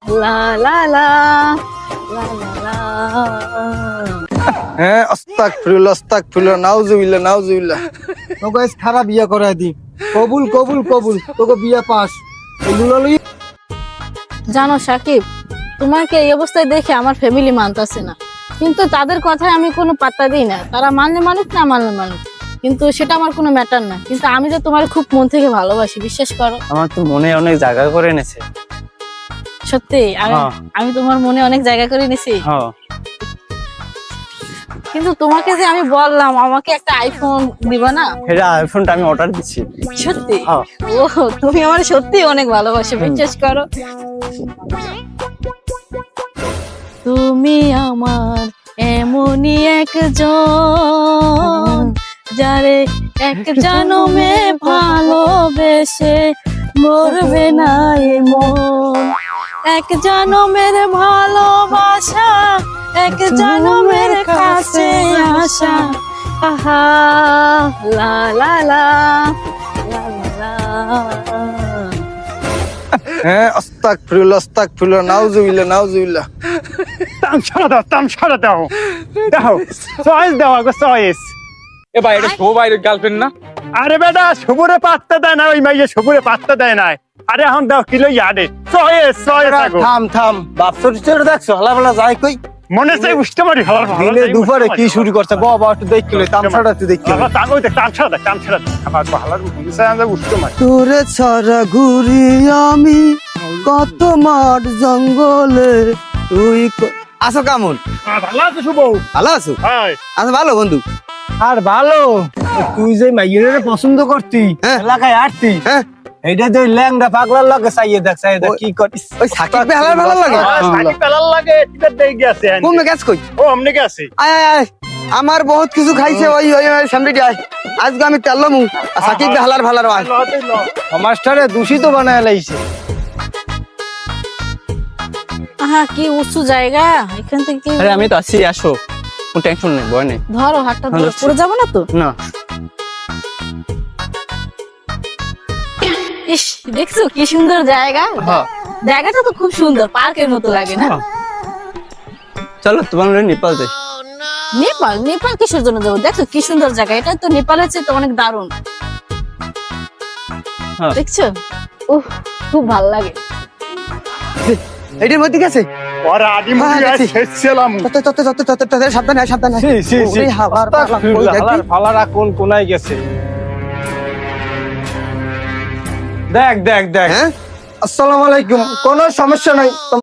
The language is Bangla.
লা লা লা লা লা লা। হ্যাঁ আস্তাগফিরুল্লাহ নাউজুবিল্লাহ তো গাইস খারাপ বিয়া করাই দি কবুল কবুল কবুল তোকে বিয়া পাস এগুলো লই জানো সাকিব, তোমাকে এই অবস্থায় দেখে আমার ফ্যামিলি মানতেছে না, কিন্তু তাদের কথায় আমি কোনো পাত্তা দিই না। তারা মানলে মানুষ, না মানলে মানুষ, কিন্তু সেটা আমার কোনো ম্যাটার না। কিন্তু আমি তো তোমার খুব মন থেকে ভালোবাসি, বিশ্বাস করো। আমার তো মনে অনেক জায়গা করে এনেছে। সত্যি হ্যাঁ। আমি তোমার মনে অনেক জায়গা করে নিছি। হ্যাঁ, কিন্তু তোমাকে যে আমি বললাম আমাকে একটা আইফোন দিবা না, এটা আইফোনটা আমি অর্ডার দিচ্ছি। সত্যি? হ্যাঁ। ও, তুমি আমার সত্যি অনেক ভালোবাসো, বিশ্বাস করো। তুমি আমার এমনই একজন, যারে এক জনমে ভালোবেসে মরবে না এ মন। এক জনমের ভালোবাসা, এক জনমের কাছে আসা। আহা লা লা লা লা লা লা। হ্যাঁ আস্তাগফিরুল্লাহ নাউজুবিল্লাহ তামসারা দাও দাও চয়েস দাও আগে চয়েস। এ ভাই এটা শো ভাইয়ের গার্লফ্রেন্ড না? আরে বেটা শুভরে পাত্তা দেয় না, ওই মাইয়ে শুভরে পাত্তা দেয় না। আরে এখন দাও কিলো ইয়াদে চয়েস চয়েস আগো। থাম বাপ চরিত্র দেখছো হালাবেলা যায় কই মনে চাই উষ্টা মারি হলার দিনে দুপুরে কি শুরু করছে বাবা একটু দেখলে তামসাটা তুই দেখলে বাবা তাগো দেখ তামসারা আমার ভালার মনে চাই আমরা উষ্টা মারি। তোরে ছাড়া ঘুরি আমি কত মাঠ জঙ্গলে তুই আসো কেমন ভালো আছে শুভ? ভালো আছো? হ্যাঁ আচ্ছা ভালো বন্ধু। আর ভালো তুই যে মাইয়ের পছন্দ করতি হ্যাঁ। এলাকায় আটতি হ্যাঁ এইটা তুই ল্যাংড়া পাগলার লাগে চাইয়ে দেখ কি করিস ওই সাকিব ভালো লাগে সাকি পেলার লাগে টিকার দেই গেছে। কোন গেছ কই? ও আমনে গেছে। আয় আয় আয় আমার বহুত কিছু খাইছে ওই ওই সামনে আয় আজকে আমি তেলমু সাকিব ভালার আয় মাস্টারে দূষিত বানায় লাইছে আহা কি উঁচু জায়গা, এখান থেকে আরে আমি তো আছি, আসো, কোনো টেনশন নেই, ভয় নেই। ধরো হাতটা ধরো, পড়ে যাবো না তো? না ইস, দেখছো কি সুন্দর জায়গা। হ্যাঁ। জায়গাটা তো খুব সুন্দর, পার্কের মতো লাগে না? চলো তোমার নেপাল যাই। নেপাল? নেপাল কিসের জন্য যাবো? দেখো কি সুন্দর জায়গা, এটা তো নেপালের চেয়ে তো অনেক দারুণ। হ্যাঁ। দেখছো, উহ খুব ভালো লাগে। এটার মধ্যে গেছে ওর আদি মুখি হ্যাঁ, আজ দেখছি। শেষছিলাম। সাবধানে সি হালার ফালারা কোন কোনায় গেছে দেখ হ্যাঁ আসসালামু আলাইকুম কোনো সমস্যা নাই